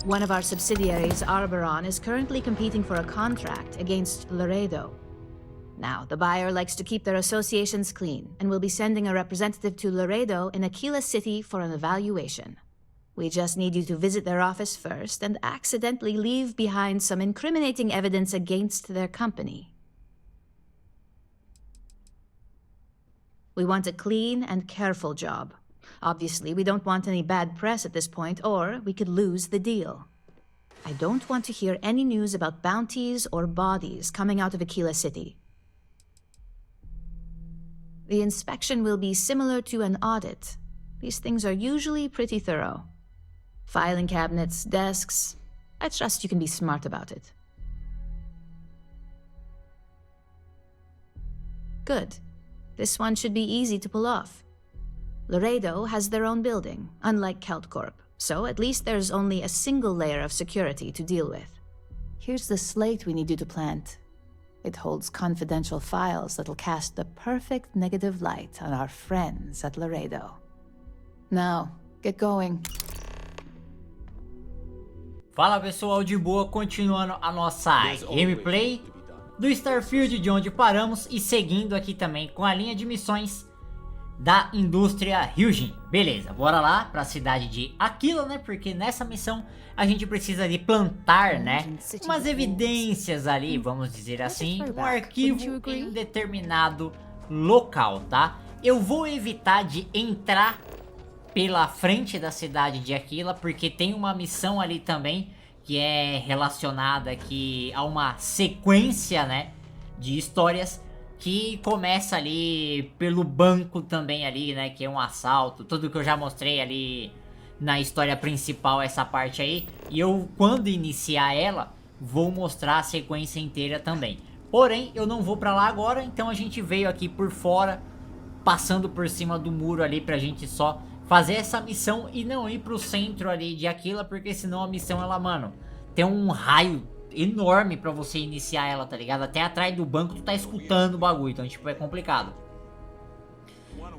One of our subsidiaries, Arboron, is currently competing for a contract against Laredo. Now, the buyer likes to keep their associations clean, and will be sending a representative to Laredo in Aquila City for an evaluation. We just need you to visit their office first and accidentally leave behind some incriminating evidence against their company. We want a clean and careful job. Obviously, we don't want any bad press at this point, or we could lose the deal. I don't want to hear any news about bounties or bodies coming out of Aquila City. The inspection will be similar to an audit. These things are usually pretty thorough. Filing cabinets, desks. I trust you can be smart about it. Good. This one should be easy to pull off. Laredo has their own building, unlike KeltCorp, so at least there's only a single layer of security to deal with. Here's the slate we need you to plant. It holds confidential files that'll cast the perfect negative light on our friends at Laredo. Now, get going. Fala pessoal, de boa, continuando a nossa gameplay do Starfield, de onde paramos, e seguindo aqui também com a linha de missões da indústria Ryujin. Beleza, bora lá para a cidade de Aquila, né? Porque nessa missão a gente precisa de plantar, né, umas evidências ali, vamos dizer assim, um arquivo em um determinado local, tá? Eu vou evitar de entrar pela frente da cidade de Aquila, porque tem uma missão ali também que é relacionada aqui a uma sequência, né, de histórias que começa ali pelo banco também ali, né, que é um assalto, tudo que eu já mostrei ali na história principal, essa parte aí, e eu, quando iniciar ela, vou mostrar a sequência inteira também. Porém, eu não vou pra lá agora, então a gente veio aqui por fora, passando por cima do muro ali pra gente só fazer essa missão e não ir pro centro ali de Aquila, porque senão a missão, ela, mano, tem um raio enorme pra você iniciar ela, tá ligado? Até atrás do banco tu tá escutando o bagulho, então tipo, é complicado.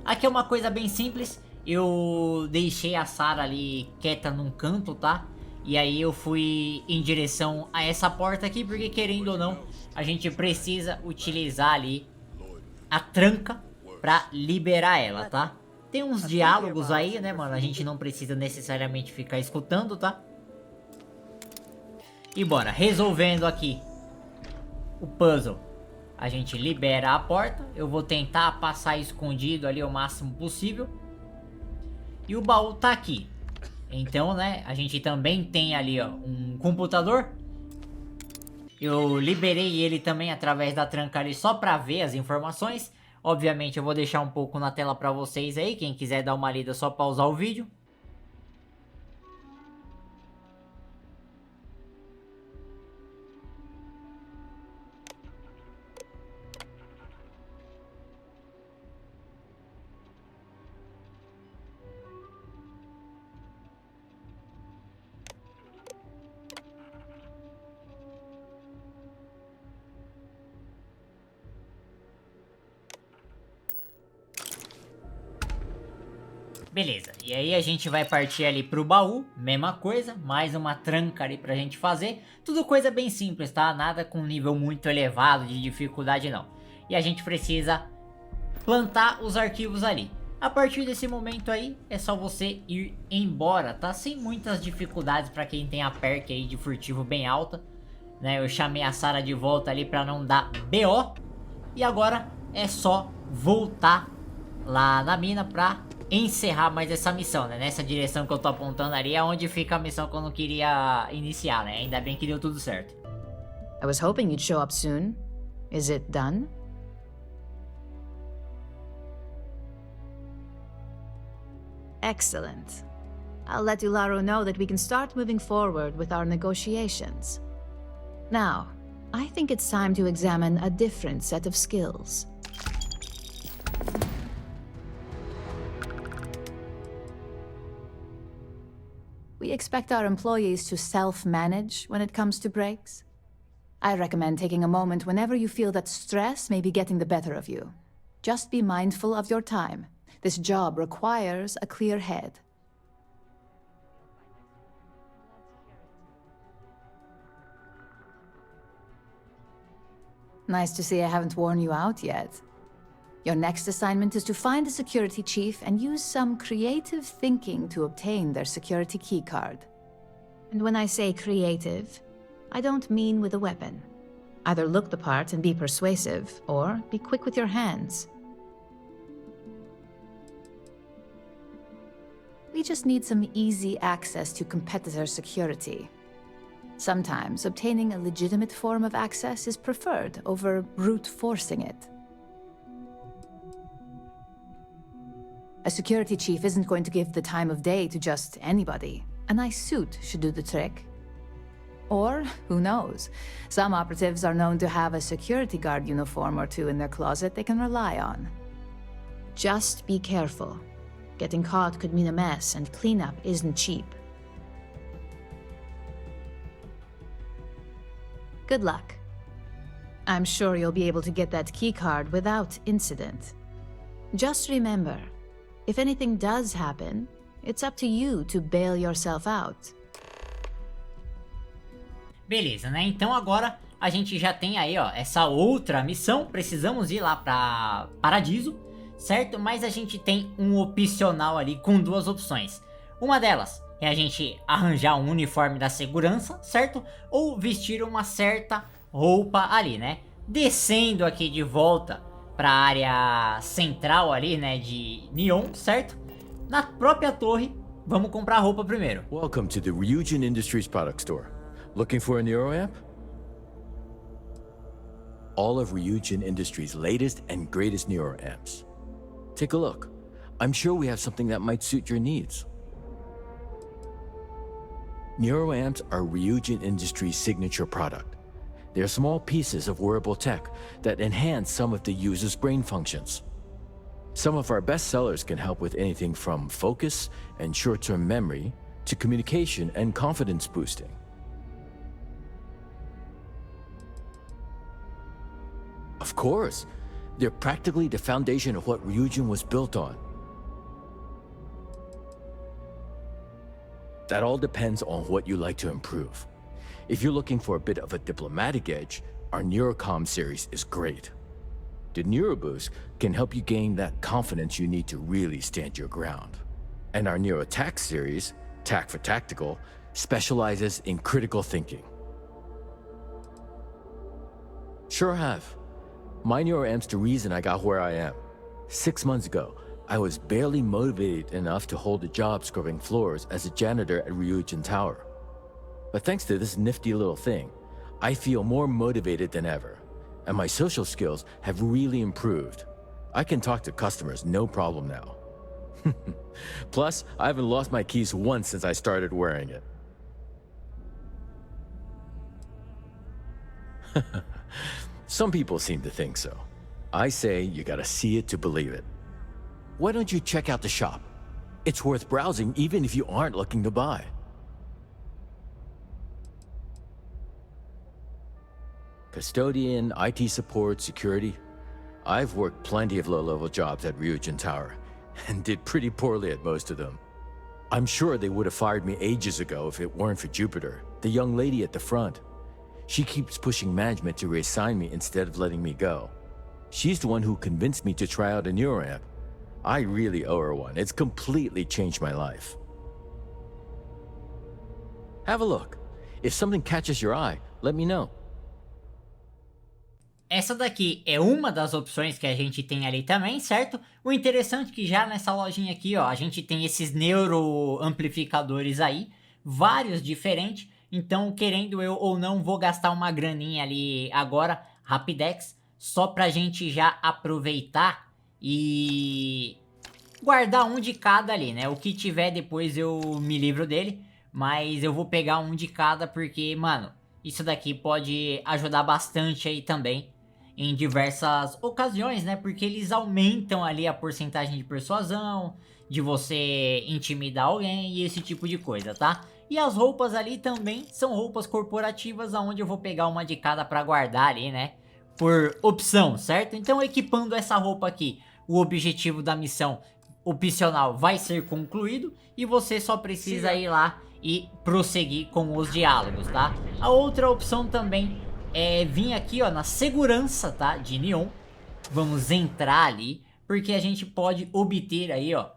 Aqui é uma coisa bem simples, eu deixei a Sarah ali quieta num canto, tá? E aí eu fui em direção a essa porta aqui, porque querendo ou não, a gente precisa utilizar ali a tranca pra liberar ela, tá? Tem uns diálogos aí, né, mano? A gente não precisa necessariamente ficar escutando, tá? E bora, resolvendo aqui o puzzle. A gente libera a porta. Eu vou tentar passar escondido ali o máximo possível. E o baú tá aqui. Então, né, a gente também tem ali, ó, um computador. Eu liberei ele também através da tranca ali só pra ver as informações. Obviamente eu vou deixar um pouco na tela pra vocês aí, quem quiser dar uma lida é só pausar o vídeo. Beleza, e aí a gente vai partir ali pro baú, mesma coisa, mais uma tranca ali pra gente fazer. Tudo coisa bem simples, tá? Nada com nível muito elevado de dificuldade não. E a gente precisa plantar os arquivos ali. A partir desse momento aí, é só você ir embora, tá? Sem muitas dificuldades pra quem tem a perk aí de furtivo bem alta, né? Eu chamei a Sarah de volta ali pra não dar BO. E agora é só voltar lá na mina pra encerrar mais essa missão, né? Nessa direção que eu tô apontando ali é onde fica a missão que eu não queria iniciar, né? Ainda bem que deu tudo certo. I was hoping you'd show up soon. Is it done? Excellent. I'll let Ularo know that we can start moving forward with our negotiations. Now, I think it's time to examine a different set of skills. We expect our employees to self-manage when it comes to breaks. I recommend taking a moment whenever you feel that stress may be getting the better of you. Just be mindful of your time. This job requires a clear head. Nice to see I haven't worn you out yet. Your next assignment is to find a security chief and use some creative thinking to obtain their security keycard. And when I say creative, I don't mean with a weapon. Either look the part and be persuasive, or be quick with your hands. We just need some easy access to competitor security. Sometimes obtaining a legitimate form of access is preferred over brute forcing it. A security chief isn't going to give the time of day to just anybody. A nice suit should do the trick. Or, who knows, some operatives are known to have a security guard uniform or two in their closet they can rely on. Just be careful. Getting caught could mean a mess, and cleanup isn't cheap. Good luck. I'm sure you'll be able to get that keycard without incident. Just remember, if anything does happen, it's up to you to bail yourself out. Beleza, né? Então agora a gente já tem aí, ó, essa outra missão. Precisamos ir lá pra Paradiso, certo? Mas a gente tem um opcional ali com duas opções. Uma delas é a gente arranjar um uniforme da segurança, certo? Ou vestir uma certa roupa ali, né? Descendo aqui de volta para a área central ali, né, de Neon, certo? Na própria torre, vamos comprar a roupa primeiro. Welcome to the Ryujin Industries product store. Looking for a Neuro amp? All of Ryujin Industries' latest and greatest Neuro amps. Take a look. I'm sure we have something that might suit your needs. Neuro amps are Ryujin Industries' signature product. They are small pieces of wearable tech that enhance some of the user's brain functions. Some of our best sellers can help with anything from focus and short-term memory to communication and confidence boosting. Of course, they're practically the foundation of what Ryujin was built on. That all depends on what you like to improve. If you're looking for a bit of a diplomatic edge, our Neurocom series is great. The Neuroboost can help you gain that confidence you need to really stand your ground. And our Neurotac series, Tac for Tactical, specializes in critical thinking. Sure have. My Neuroamp's the reason I got where I am. 6 months ago, I was barely motivated enough to hold a job scrubbing floors as a janitor at Ryujin Tower. But thanks to this nifty little thing, I feel more motivated than ever, and my social skills have really improved. I can talk to customers no problem now. Plus, I haven't lost my keys once since I started wearing it. Some people seem to think so. I say you gotta see it to believe it. Why don't you check out the shop? It's worth browsing even if you aren't looking to buy. Custodian, IT support, security. I've worked plenty of low-level jobs at Ryujin Tower, and did pretty poorly at most of them. I'm sure they would have fired me ages ago if it weren't for Jupiter, the young lady at the front. She keeps pushing management to reassign me instead of letting me go. She's the one who convinced me to try out a Neuroamp. I really owe her one. It's completely changed my life. Have a look. If something catches your eye, let me know. Essa daqui é uma das opções que a gente tem ali também, certo? O interessante é que já nessa lojinha aqui, ó, a gente tem esses neuroamplificadores aí, vários diferentes. Então, querendo eu ou não, vou gastar uma graninha ali agora, rapidex, só pra gente já aproveitar e guardar um de cada ali, né? O que tiver depois eu me livro dele, mas eu vou pegar um de cada porque, mano, isso daqui pode ajudar bastante aí também em diversas ocasiões, né? Porque eles aumentam ali a porcentagem de persuasão, de você intimidar alguém e esse tipo de coisa, tá? E as roupas ali também são roupas corporativas, aonde eu vou pegar uma de cada pra guardar ali, né? Por opção, certo? Então, equipando essa roupa aqui, o objetivo da missão opcional vai ser concluído e você só precisa ir lá e prosseguir com os diálogos, tá? A outra opção também é vir aqui, ó, na segurança, tá, de Neon. Vamos entrar ali, porque a gente pode obter aí, ó,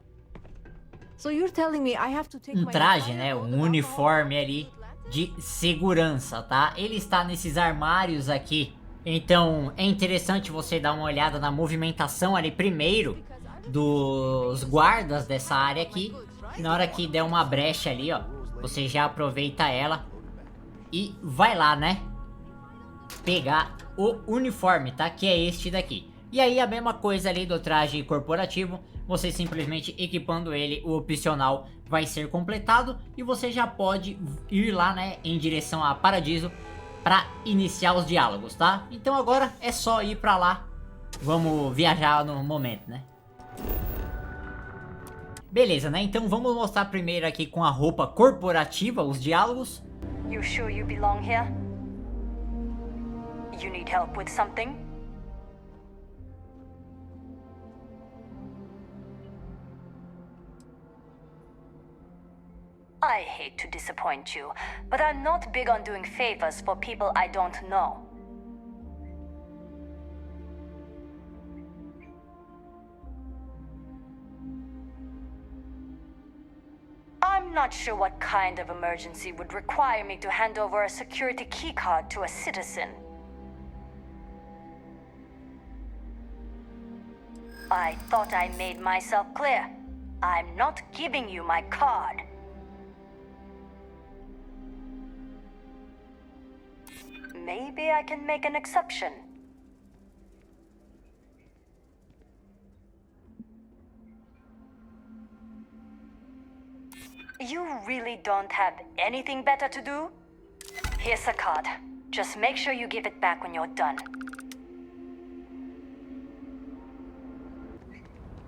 um traje, né, um uniforme ali de segurança, tá? Ele está nesses armários aqui. Então é interessante você dar uma olhada na movimentação ali primeiro dos guardas dessa área aqui. Na hora que der uma brecha ali, ó, você já aproveita ela e vai lá, né, pegar o uniforme, tá? Que é este daqui. E aí a mesma coisa ali do traje corporativo, você simplesmente equipando ele, o opcional vai ser completado e você já pode ir lá, né, em direção a Paradiso para iniciar os diálogos, tá? Então agora é só ir para lá. Vamos viajar no momento, né? Beleza, né? Então vamos mostrar primeiro aqui com a roupa corporativa os diálogos. You sure you belong here? You need help with something? I hate to disappoint you, but I'm not big on doing favors for people I don't know. I'm not sure what kind of emergency would require me to hand over a security keycard to a citizen. I thought I made myself clear. I'm not giving you my card. Maybe I can make an exception. You really don't have anything better to do? Here's a card. Just make sure you give it back when you're done.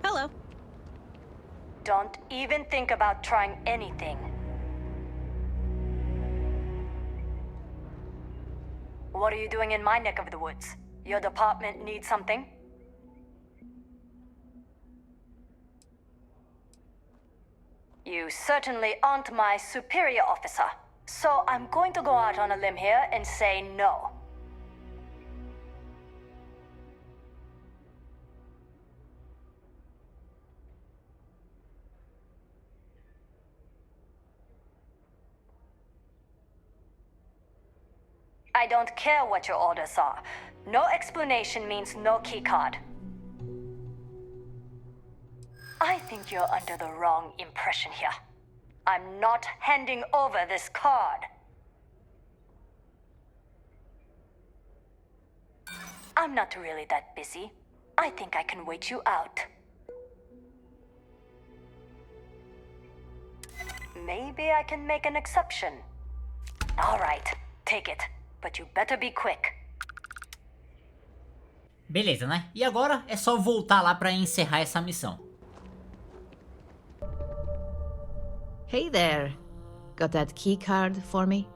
Hello. Don't even think about trying anything. What are you doing in my neck of the woods? Your department needs something? You certainly aren't my superior officer, so I'm going to go out on a limb here and say no. I don't care what your orders are. No explanation means no keycard. I think you're under the wrong impression here. I'm not handing over this card. I'm not really that busy. I think I can wait you out. Maybe I can make an exception. All right, take it. But you better be quick. Beleza, né? E agora é só voltar lá para encerrar essa missão. Hey there. Got that key card for me?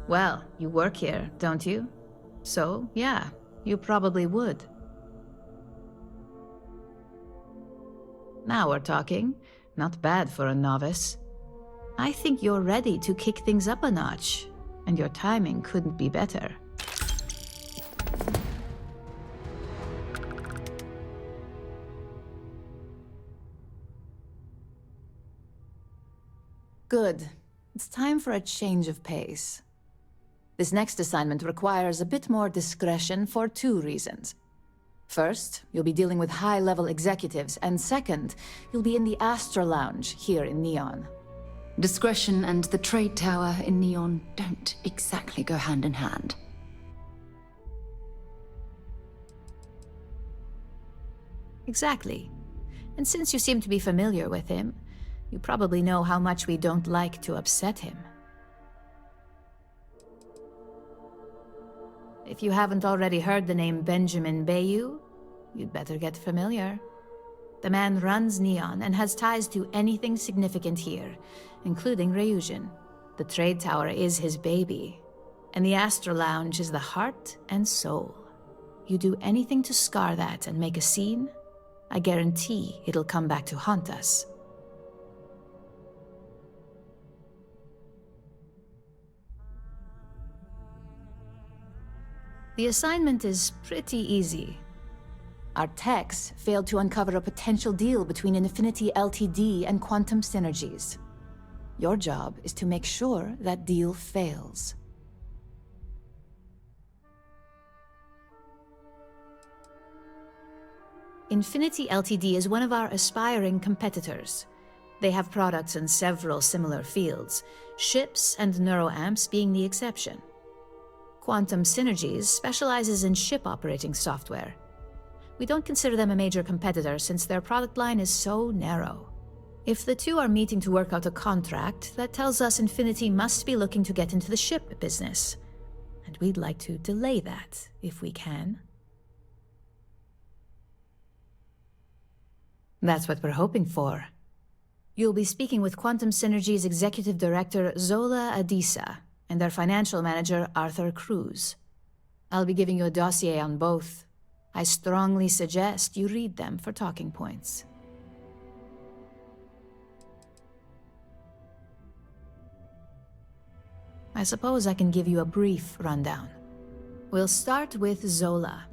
Well, you work here, don't you? So, yeah, you probably would. Now we're talking. Not bad for a novice. I think you're ready to kick things up a notch, and your timing couldn't be better. Good. It's time for a change of pace. This next assignment requires a bit more discretion for two reasons. First, you'll be dealing with high-level executives, and second, you'll be in the Astra Lounge here in Neon. Discretion and the trade tower in Neon don't exactly go hand in hand. Exactly. And since you seem to be familiar with him, you probably know how much we don't like to upset him. If you haven't already heard the name Benjamin Bayou, you'd better get familiar. The man runs Neon and has ties to anything significant here, including Ryujin. The trade tower is his baby, and the Astra Lounge is the heart and soul. You do anything to scar that and make a scene, I guarantee it'll come back to haunt us. The assignment is pretty easy. Our techs failed to uncover a potential deal between Infinity Ltd and Quantum Synergies. Your job is to make sure that deal fails. Infinity Ltd is one of our aspiring competitors. They have products in several similar fields, ships and neuroamps being the exception. Quantum Synergies specializes in ship operating software. We don't consider them a major competitor since their product line is so narrow. If the two are meeting to work out a contract, that tells us Infinity must be looking to get into the ship business. And we'd like to delay that, if we can. That's what we're hoping for. You'll be speaking with Quantum Synergy's Executive Director Zola Adisa and their Financial Manager Arthur Cruz. I'll be giving you a dossier on both. I strongly suggest you read them for talking points. I suppose I can give you a brief rundown. We'll start with Zola.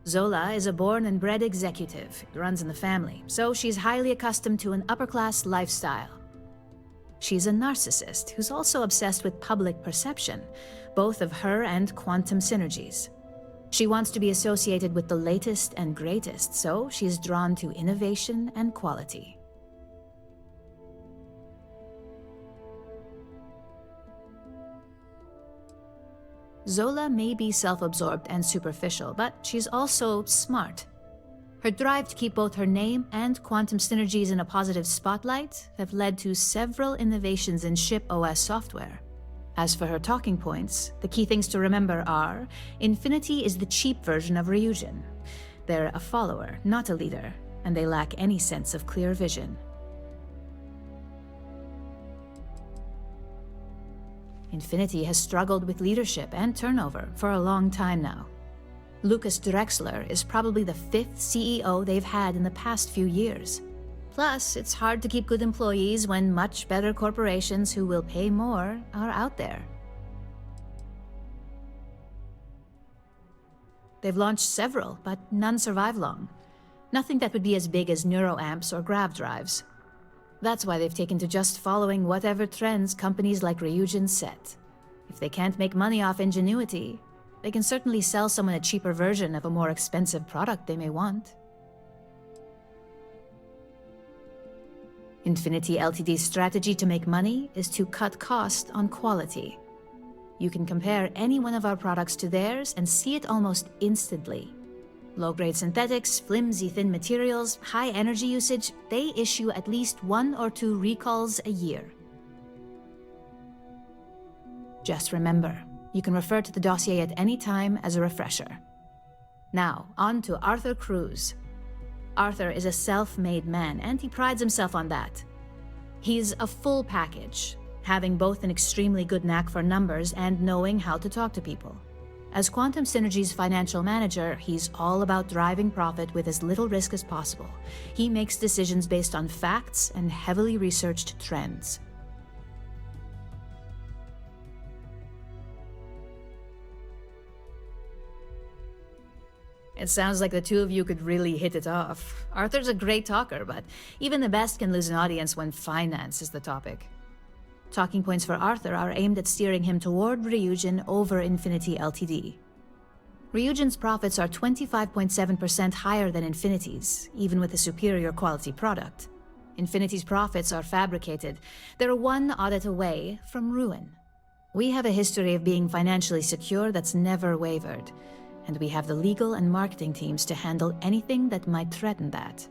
Zola is a born and bred executive. It runs in the family, so she's highly accustomed to an upper-class lifestyle. She's a narcissist who's also obsessed with public perception, both of her and Quantum Synergies. She wants to be associated with the latest and greatest, so she's drawn to innovation and quality. Zola may be self-absorbed and superficial, but she's also smart. Her drive to keep both her name and Quantum Synergies in a positive spotlight have led to several innovations in ship OS software. As for her talking points, the key things to remember are: Infinity is the cheap version of Ryujin. They're a follower, not a leader, and they lack any sense of clear vision. Infinity has struggled with leadership and turnover for a long time now. Lucas Drexler is probably the 5th CEO they've had in the past few years. Plus, it's hard to keep good employees when much better corporations who will pay more are out there. They've launched several, but none survive long. Nothing that would be as big as neuroamps or grav drives. That's why they've taken to just following whatever trends companies like Ryujin set. If they can't make money off ingenuity, they can certainly sell someone a cheaper version of a more expensive product they may want. Infinity Ltd's strategy to make money is to cut cost on quality. You can compare any one of our products to theirs and see it almost instantly. Low-grade synthetics, flimsy thin materials, high energy usage, they issue at least 1 or 2 recalls a year. Just remember, you can refer to the dossier at any time as a refresher. Now, on to Arthur Cruz. Arthur is a self-made man, and he prides himself on that. He's a full package, having both an extremely good knack for numbers and knowing how to talk to people. As Quantum Synergy's financial manager, he's all about driving profit with as little risk as possible. He makes decisions based on facts and heavily researched trends. It sounds like the two of you could really hit it off. Arthur's a great talker, but even the best can lose an audience when finance is the topic. Talking points for Arthur are aimed at steering him toward Ryujin over Infinity Ltd. Ryujin's profits are 25.7% higher than Infinity's, even with a superior quality product. Infinity's profits are fabricated. They're one audit away from ruin. We have a history of being financially secure that's never wavered, and we have the legal and marketing teams to handle anything that might threaten that.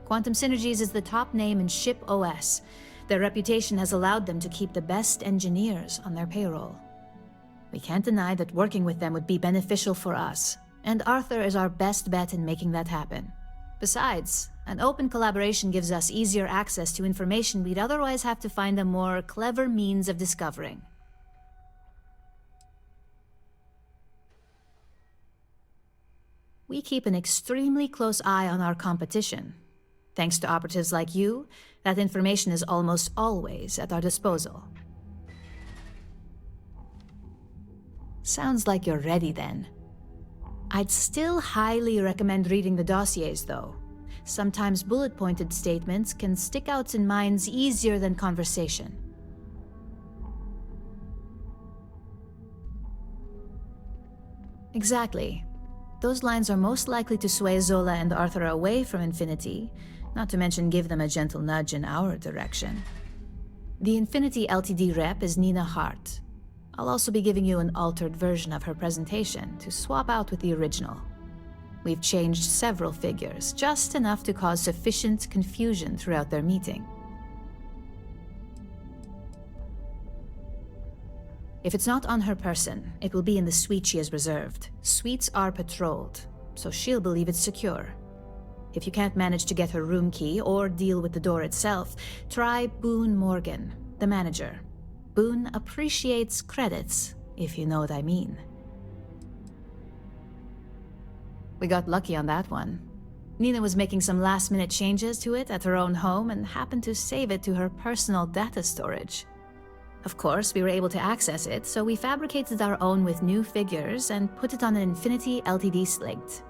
Quantum Synergies is the top name in ship OS. Their reputation has allowed them to keep the best engineers on their payroll. We can't deny that working with them would be beneficial for us, and Arthur is our best bet in making that happen. Besides, an open collaboration gives us easier access to information we'd otherwise have to find a more clever means of discovering. We keep an extremely close eye on our competition. Thanks to operatives like you, that information is almost always at our disposal. Sounds like you're ready then. I'd still highly recommend reading the dossiers, though. Sometimes bullet-pointed statements can stick out in minds easier than conversation. Exactly. Those lines are most likely to sway Zola and Arthur away from Infinity, not to mention give them a gentle nudge in our direction. The Infinity Ltd rep is Nina Hart. I'll also be giving you an altered version of her presentation to swap out with the original. We've changed several figures, just enough to cause sufficient confusion throughout their meeting. If it's not on her person, it will be in the suite she has reserved. Suites are patrolled, so she'll believe it's secure. If you can't manage to get her room key or deal with the door itself, try Boone Morgan, the manager. Boone appreciates credits, if you know what I mean. We got lucky on that one. Nina was making some last-minute changes to it at her own home and happened to save it to her personal data storage. Of course, we were able to access it, so we fabricated our own with new figures and put it on an Infinity Ltd slate.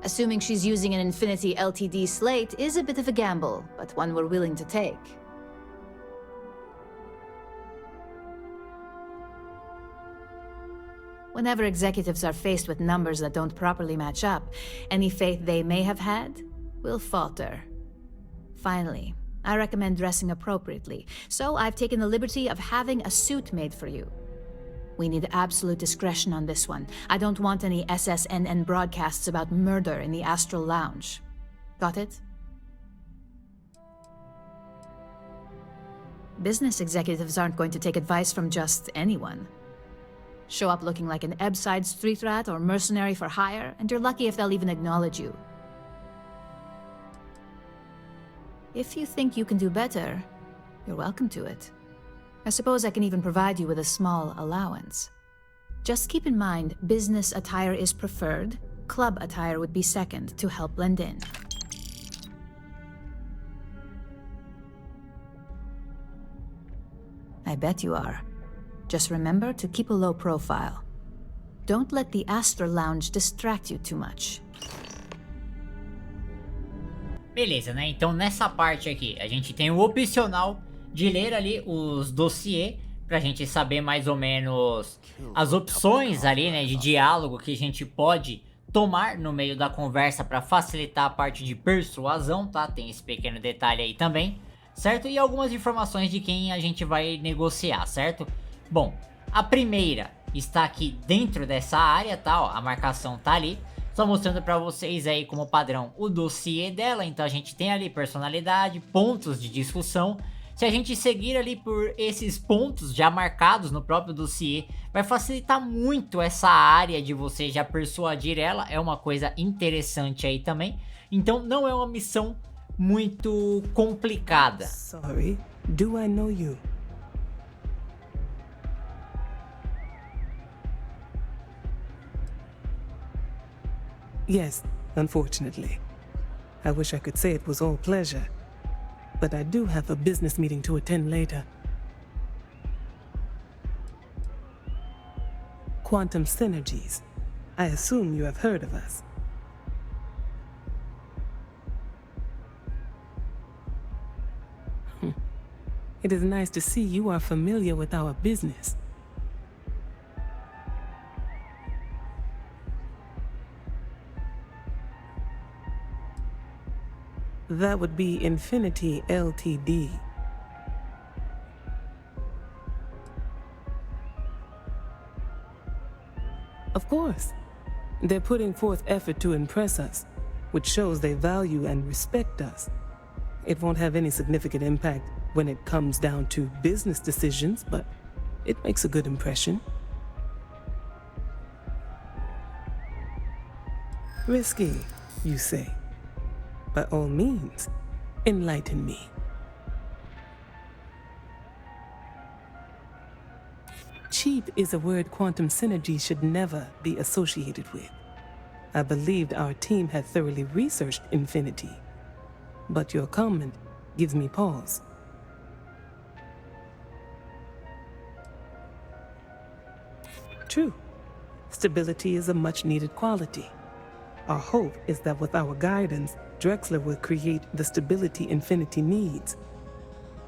Assuming she's using an Infinity Ltd slate is a bit of a gamble, but one we're willing to take. Whenever executives are faced with numbers that don't properly match up, any faith they may have had will falter. Finally, I recommend dressing appropriately, so I've taken the liberty of having a suit made for you. We need absolute discretion on this one. I don't want any SSNN broadcasts about murder in the Astral Lounge. Got it? Business executives aren't going to take advice from just anyone. Show up looking like an Ebbside street rat or mercenary for hire, and you're lucky if they'll even acknowledge you. If you think you can do better, you're welcome to it. I suppose I can even provide you with a small allowance. Just keep in mind, business attire is preferred, club attire would be second to help blend in. I bet you are. Just remember to keep a low profile. Don't let the Astral Lounge distract you too much. Beleza, né? Então nessa parte aqui, a gente tem o opcional de ler ali os dossiês pra gente saber mais ou menos as opções ali, né, de diálogo que a gente pode tomar no meio da conversa para facilitar a parte de persuasão, tá? Tem esse pequeno detalhe aí também, certo? E algumas informações de quem a gente vai negociar, certo? Bom, a primeira está aqui dentro dessa área, tá? Ó, a marcação tá ali. Só mostrando para vocês aí como padrão o dossiê dela. Então a gente tem ali personalidade, pontos de discussão. Se a gente seguir ali por esses pontos já marcados no próprio dossiê, vai facilitar muito essa área de você já persuadir ela. É uma coisa interessante aí também. Então não é uma missão muito complicada. Sorry, do I know you? Yes, unfortunately. I wish I could say it was all pleasure, but I do have a business meeting to attend later. Quantum Synergies. I assume you have heard of us. It is nice to see you are familiar with our business. That would be Infinity Ltd. Of course. They're putting forth effort to impress us, which shows they value and respect us. It won't have any significant impact when it comes down to business decisions, but it makes a good impression. Risky, you say? By all means, enlighten me. Cheap is a word Quantum Synergy should never be associated with. I believed our team had thoroughly researched Infinity. But your comment gives me pause. True. Stability is a much-needed quality. Our hope is that with our guidance, Drexler will create the stability Infinity needs.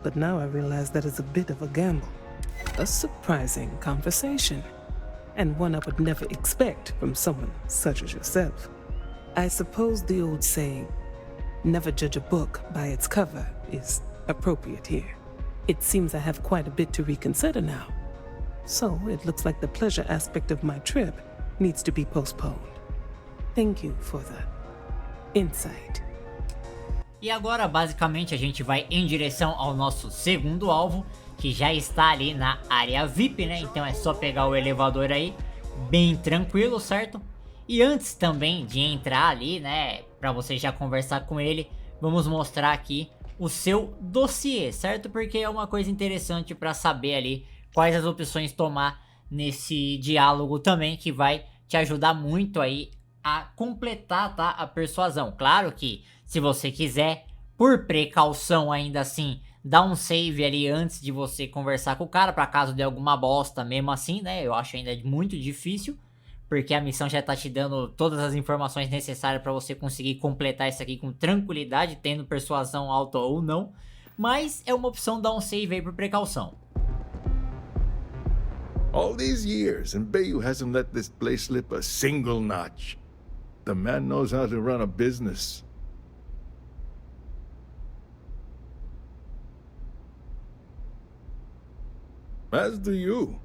But now I realize that is a bit of a gamble. A surprising conversation, and one I would never expect from someone such as yourself. I suppose the old saying, never judge a book by its cover, is appropriate here. It seems I have quite a bit to reconsider now. So it looks like the pleasure aspect of my trip needs to be postponed. Thank you for the insight. E agora, basicamente, a gente vai em direção ao nosso segundo alvo, que já está ali na área VIP, né? Então é só pegar o elevador aí, bem tranquilo, certo? E antes também de entrar ali, né, para você já conversar com ele, vamos mostrar aqui o seu dossiê, certo? Porque é uma coisa interessante para saber ali quais as opções tomar nesse diálogo também, que vai te ajudar muito aí a completar, tá, a persuasão. Claro que se você quiser, por precaução ainda assim, dá um save ali antes de você conversar com o cara, para caso de alguma bosta mesmo assim, né? Eu acho ainda muito difícil, porque a missão já tá te dando todas as informações necessárias para você conseguir completar isso aqui com tranquilidade, tendo persuasão alta ou não. Mas é uma opção dar um save aí por precaução. All these years, and Bayu hasn't let this place slip a single notch. The man knows how to run a business. As do you.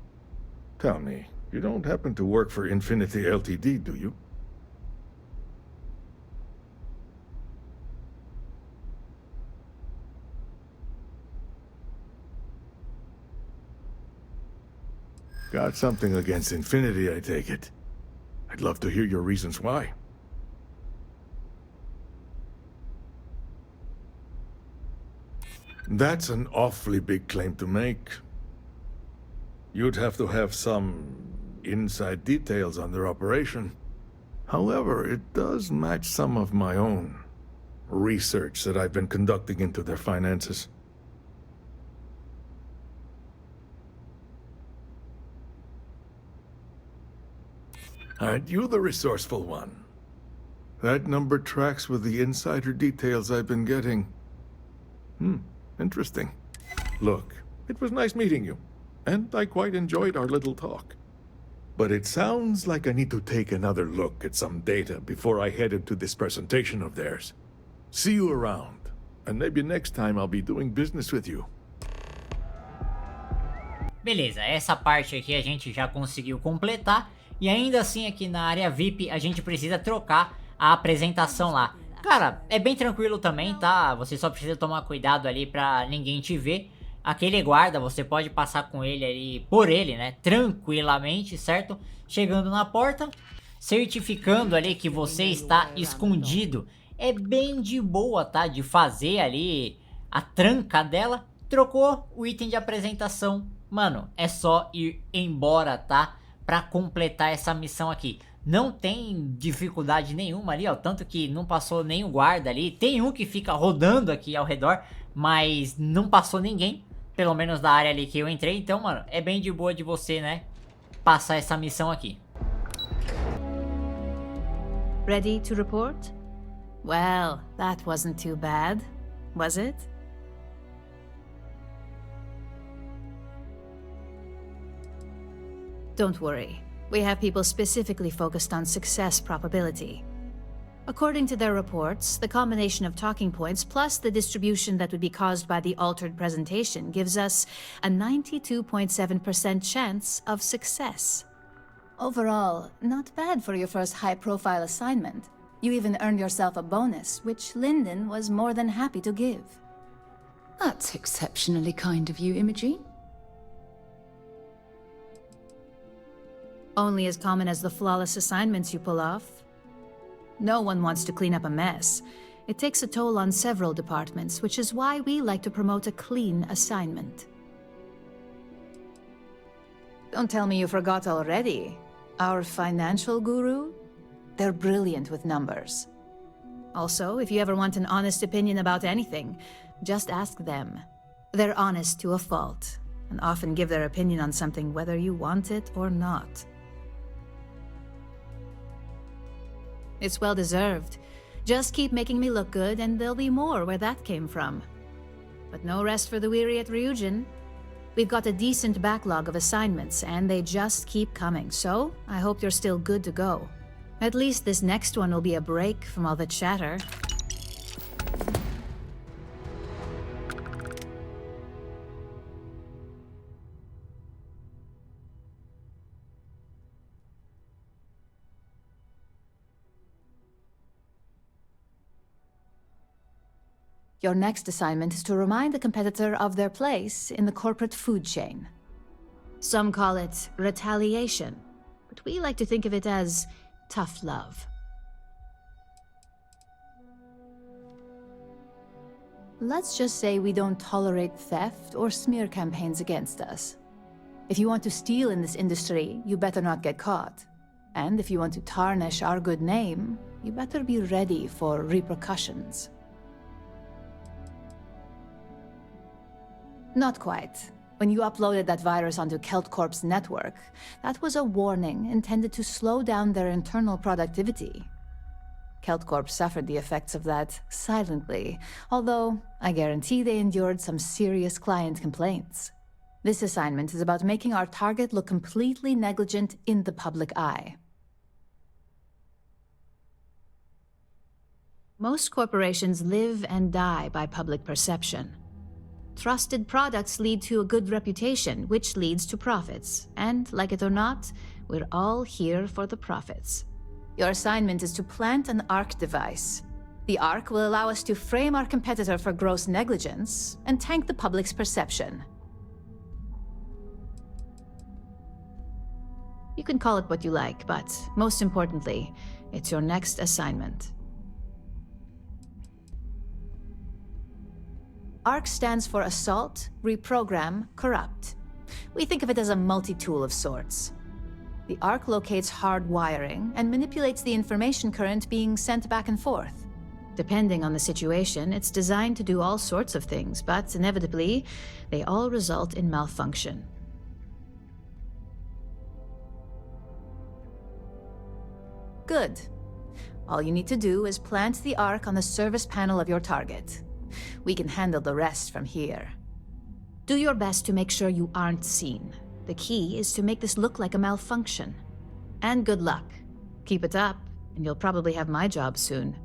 Tell me, you don't happen to work for Infinity Ltd, do you? Got something against Infinity, I take it. I'd love to hear your reasons why. That's an awfully big claim to make. You'd have to have some inside details on their operation. However, it does match some of my own research that I've been conducting into their finances. Aren't you the resourceful one? That number tracks with the insider details I've been getting. Interesting. Look, it was nice meeting you, and I quite enjoyed our little talk. But it sounds like I need to take another look at some data before I head into this presentation of theirs. See you around, and maybe next time I'll be doing business with you. Beleza, essa parte aqui a gente já conseguiu completar. E ainda assim aqui na área VIP a gente precisa trocar a apresentação lá. Cara, é bem tranquilo também, tá? Você só precisa tomar cuidado ali pra ninguém te ver. Aquele guarda, você pode passar com ele ali, por ele, né? Tranquilamente, certo? Chegando na porta, certificando ali que você está escondido. É bem de boa, tá? De fazer ali a tranca dela. Trocou o item de apresentação. Mano, é só ir embora, tá? Pra completar essa missão aqui. Não tem dificuldade nenhuma ali, ó. Tanto que não passou nem o guarda ali. Tem um que fica rodando aqui ao redor, mas não passou ninguém. Pelo menos da área ali que eu entrei. Então, mano, é bem de boa de você, né, passar essa missão aqui. Ready to report? Well, that wasn't too bad, was it? Don't worry. We have people specifically focused on success probability. According to their reports, the combination of talking points plus the distribution that would be caused by the altered presentation gives us a 92.7% chance of success. Overall, not bad for your first high-profile assignment. You even earned yourself a bonus, which Lyndon was more than happy to give. That's exceptionally kind of you, Imogene. Only as common as the flawless assignments you pull off. No one wants to clean up a mess. It takes a toll on several departments, which is why we like to promote a clean assignment. Don't tell me you forgot already. Our financial guru? They're brilliant with numbers. Also, if you ever want an honest opinion about anything, just ask them. They're honest to a fault, and often give their opinion on something whether you want it or not. It's well deserved. Just keep making me look good, and there'll be more where that came from. But no rest for the weary at Ryujin. We've got a decent backlog of assignments, and they just keep coming, so I hope you're still good to go. At least this next one will be a break from all the chatter. Your next assignment is to remind the competitor of their place in the corporate food chain. Some call it retaliation, but we like to think of it as tough love. Let's just say we don't tolerate theft or smear campaigns against us. If you want to steal in this industry, you better not get caught. And if you want to tarnish our good name, you better be ready for repercussions. Not quite. When you uploaded that virus onto KeltCorp's network, that was a warning intended to slow down their internal productivity. KeltCorp suffered the effects of that silently, although I guarantee they endured some serious client complaints. This assignment is about making our target look completely negligent in the public eye. Most corporations live and die by public perception. Trusted products lead to a good reputation, which leads to profits. And, like it or not, we're all here for the profits. Your assignment is to plant an ARC device. The ARC will allow us to frame our competitor for gross negligence and tank the public's perception. You can call it what you like, but most importantly, it's your next assignment. ARC stands for Assault, Reprogram, Corrupt. We think of it as a multi-tool of sorts. The ARC locates hard wiring and manipulates the information current being sent back and forth. Depending on the situation, it's designed to do all sorts of things, but inevitably, they all result in malfunction. Good. All you need to do is plant the ARC on the service panel of your target. We can handle the rest from here. Do your best to make sure you aren't seen. The key is to make this look like a malfunction. And good luck. Keep it up, and you'll probably have my job soon.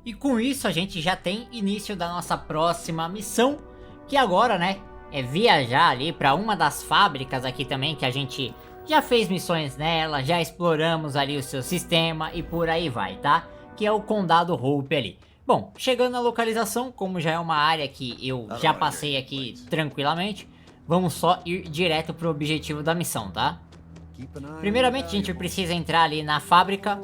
E com isso a gente já tem início da nossa próxima missão, que agora, né, é viajar ali para uma das fábricas aqui também, que a gente já fez missões nela, já exploramos ali o seu sistema e por aí vai, tá? Que é o Condado Hope ali. Bom, chegando na localização, como já é uma área que eu já passei aqui tranquilamente, vamos só ir direto pro objetivo da missão, tá? Primeiramente, a gente precisa entrar ali na fábrica,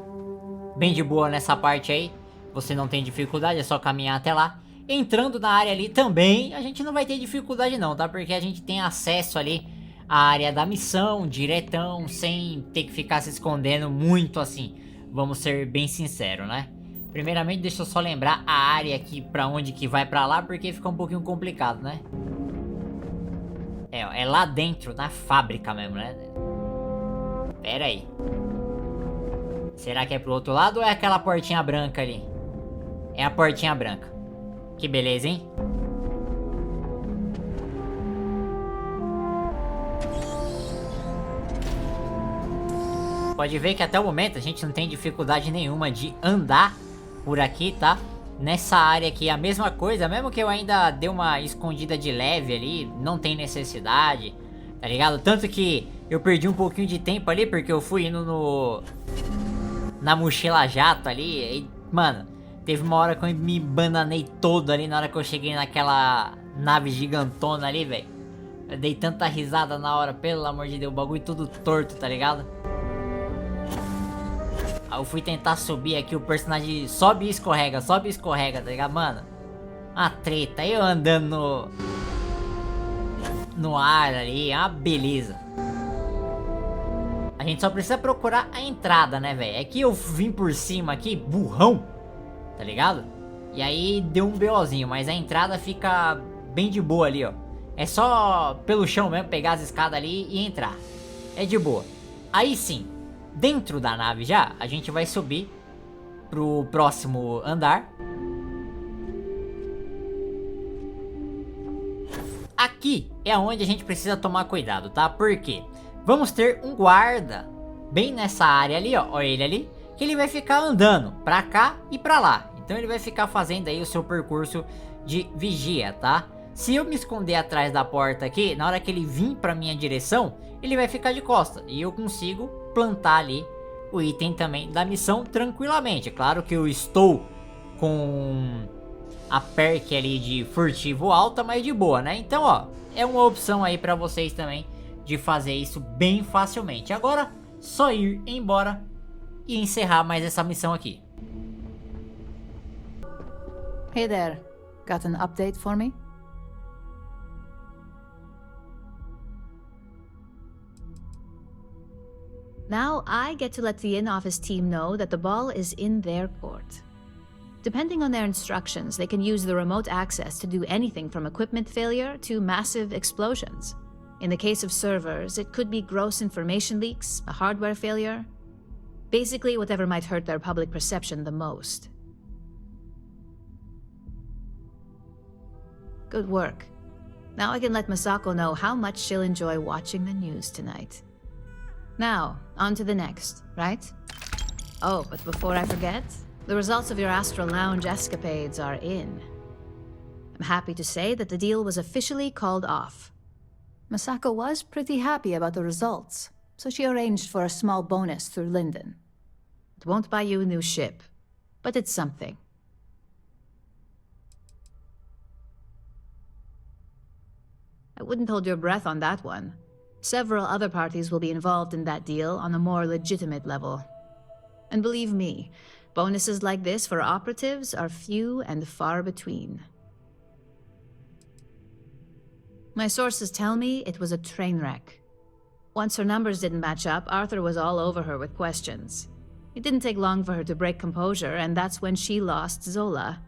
bem de boa nessa parte aí, você não tem dificuldade, é só caminhar até lá. Entrando na área ali também, a gente não vai ter dificuldade não, tá? Porque a gente tem acesso ali à área da missão, diretão, sem ter que ficar se escondendo muito assim, vamos ser bem sinceros, né? Primeiramente, deixa eu só lembrar a área aqui pra onde que vai pra lá, porque fica um pouquinho complicado, né? É lá dentro, na fábrica mesmo, né? Pera aí. Será que é pro outro lado ou é aquela portinha branca ali? É a portinha branca. Que beleza, hein? Pode ver que até o momento a gente não tem dificuldade nenhuma de andar por aqui, tá? Nessa área aqui a mesma coisa, mesmo que eu ainda dê uma escondida de leve ali, não tem necessidade, tá ligado? Tanto que eu perdi um pouquinho de tempo ali, porque eu fui indo na mochila jato ali, e, mano, teve uma hora que eu me bananei todo ali na hora que eu cheguei naquela nave gigantona ali, velho. Eu dei tanta risada na hora, pelo amor de Deus, o bagulho tudo torto, tá ligado? Aí eu fui tentar subir aqui, o personagem sobe e escorrega, tá ligado? Mano, uma treta, eu andando no ar ali, é uma beleza. A gente só precisa procurar a entrada, né, velho? É que eu vim por cima aqui, burrão, tá ligado? E aí deu um BOzinho, mas a entrada fica bem de boa ali, ó. É só pelo chão mesmo, pegar as escadas ali e entrar. É de boa. Aí sim, dentro da nave já, a gente vai subir pro próximo andar. Aqui é onde a gente precisa tomar cuidado, tá? Porque vamos ter um guarda bem nessa área ali, ó. Olha ele ali. Que ele vai ficar andando pra cá e pra lá. Então ele vai ficar fazendo aí o seu percurso de vigia, tá? Se eu me esconder atrás da porta aqui, na hora que ele vir pra minha direção, ele vai ficar de costa. E eu consigo plantar ali o item também da missão tranquilamente. É claro que eu estou com a perk ali de furtivo alta, mas de boa, né? Então, ó, é uma opção aí pra vocês também de fazer isso bem facilmente. Agora, só ir embora e encerrar mais essa missão aqui. Hey there. Got an update for me? Now I get to let the in-office team know that the ball is in their court. Depending on their instructions, they can use the remote access to do anything from equipment failure to massive explosions. In the case of servers, it could be gross information leaks, a hardware failure. Basically, whatever might hurt their public perception the most. Good work. Now I can let Masako know how much she'll enjoy watching the news tonight. Now, on to the next, right? Oh, but before I forget, the results of your Astral Lounge escapades are in. I'm happy to say that the deal was officially called off. Masako was pretty happy about the results, so she arranged for a small bonus through Linden. It won't buy you a new ship, but it's something. I wouldn't hold your breath on that one. Several other parties will be involved in that deal on a more legitimate level. And believe me, bonuses like this for operatives are few and far between. My sources tell me it was a train wreck. Once her numbers didn't match up, Arthur was all over her with questions. It didn't take long for her to break composure, and that's when she lost Zola.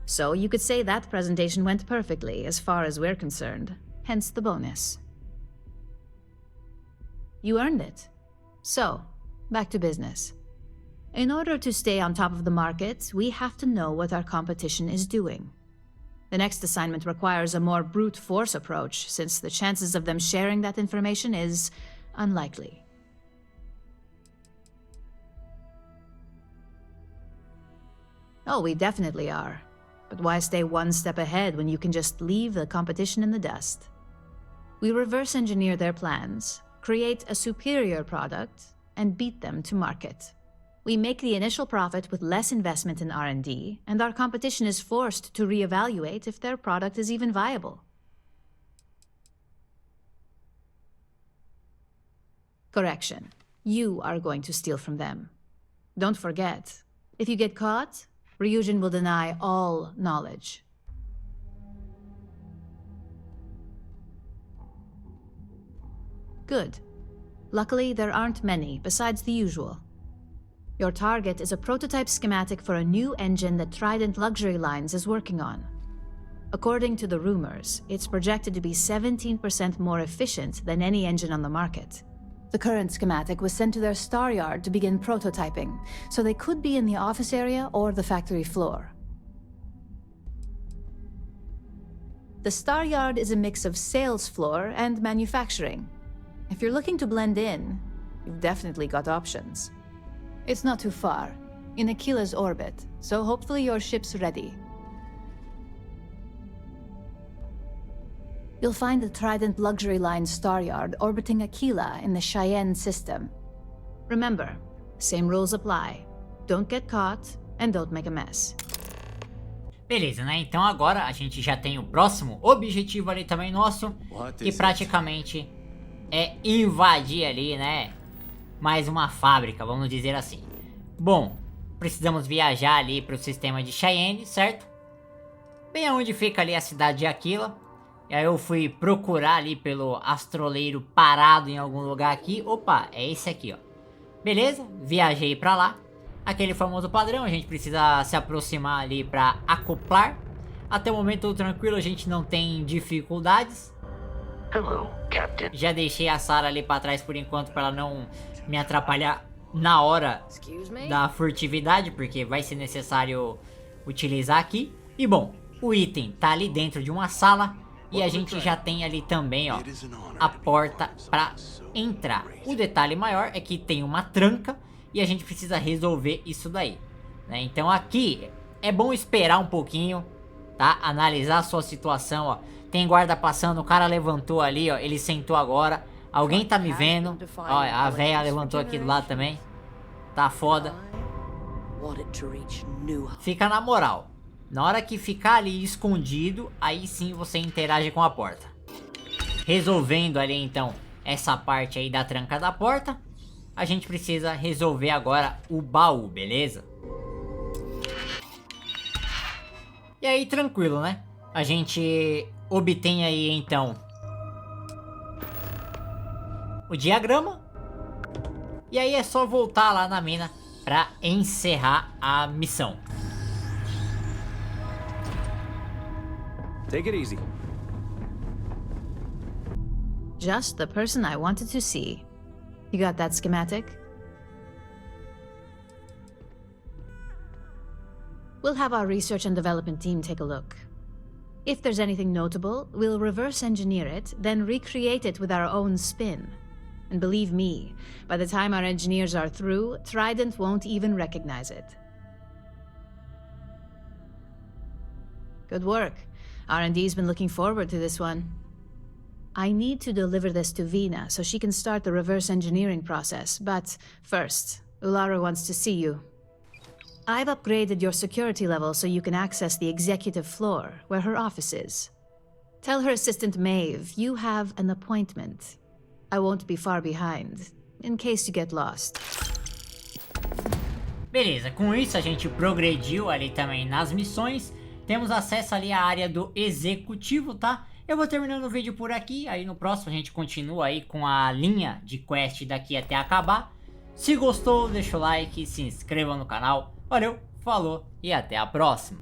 So you could say that presentation went perfectly, as far as we're concerned. Hence the bonus. You earned it. So, back to business. In order to stay on top of the market, we have to know what our competition is doing. The next assignment requires a more brute force approach, since the chances of them sharing that information is unlikely. Oh, we definitely are. But why stay one step ahead when you can just leave the competition in the dust? We reverse engineer their plans, create a superior product, and beat them to market. We make the initial profit with less investment in R&D, and our competition is forced to reevaluate if their product is even viable. Correction. You are going to steal from them. Don't forget, if you get caught, Ryujin will deny all knowledge. Good. Luckily, there aren't many, besides the usual. Your target is a prototype schematic for a new engine that Trident Luxury Lines is working on. According to the rumors, it's projected to be 17% more efficient than any engine on the market. The current schematic was sent to their star yard to begin prototyping, so they could be in the office area or the factory floor. The star yard is a mix of sales floor and manufacturing. If you're looking to blend in, you've definitely got options. It's not too far, in Aquila's orbit, so hopefully your ship's ready. You'll find the Trident Luxury Line star yard orbiting Aquila in the Cheyenne system. Remember, same rules apply. Don't get caught, and don't make a mess. Beleza, né? Então agora a gente já tem o próximo objetivo ali também nosso, que praticamente é invadir ali, né? Mais uma fábrica, vamos dizer assim. Bom, precisamos viajar ali para o sistema de Cheyenne, certo? Bem aonde fica ali a cidade de Aquila. E aí eu fui procurar ali pelo astroleiro parado em algum lugar aqui. Opa, é esse aqui, ó. Beleza, viajei pra lá. Aquele famoso padrão, a gente precisa se aproximar ali pra acoplar. Até o momento tudo tranquilo, a gente não tem dificuldades. Hello, Captain. Já deixei a Sarah ali pra trás por enquanto pra ela não me atrapalhar na hora da furtividade, porque vai ser necessário utilizar aqui. E bom, o item tá ali dentro de uma sala e a gente já tem ali também, ó, a porta pra entrar. O detalhe maior é que tem uma tranca e a gente precisa resolver isso daí, né? Então aqui é bom esperar um pouquinho, tá? Analisar a sua situação, ó. Tem guarda passando, o cara levantou ali, ó, ele sentou agora. Alguém tá me vendo? Ó, a véia levantou aqui do lado também. Tá foda. Fica na moral. Na hora que ficar ali escondido, aí sim você interage com a porta. Resolvendo ali então essa parte aí da tranca da porta, a gente precisa resolver agora o baú, beleza? E aí tranquilo, né? A gente obtém aí então o diagrama. E aí é só voltar lá na mina pra encerrar a missão. Take it easy. Just the person I wanted to see. You got that schematic? We'll have our research and development team take a look. If there's anything notable, we'll reverse engineer it, then recreate it with our own spin. And believe me, by the time our engineers are through, Trident won't even recognize it. Good work. R&D's been looking forward to this one. I need to deliver this to Vina so she can start the reverse engineering process, but first, Ulara wants to see you. I've upgraded your security level so you can access the executive floor, where her office is. Tell her assistant Maeve you have an appointment. I won't be far behind, in case you get lost. Beleza, com isso a gente progrediu ali também nas missões. Temos acesso ali à área do executivo, tá? Eu vou terminando o vídeo por aqui, aí no próximo a gente continua aí com a linha de quest daqui até acabar. Se gostou, deixa o like, se inscreva no canal. Valeu, falou e até a próxima.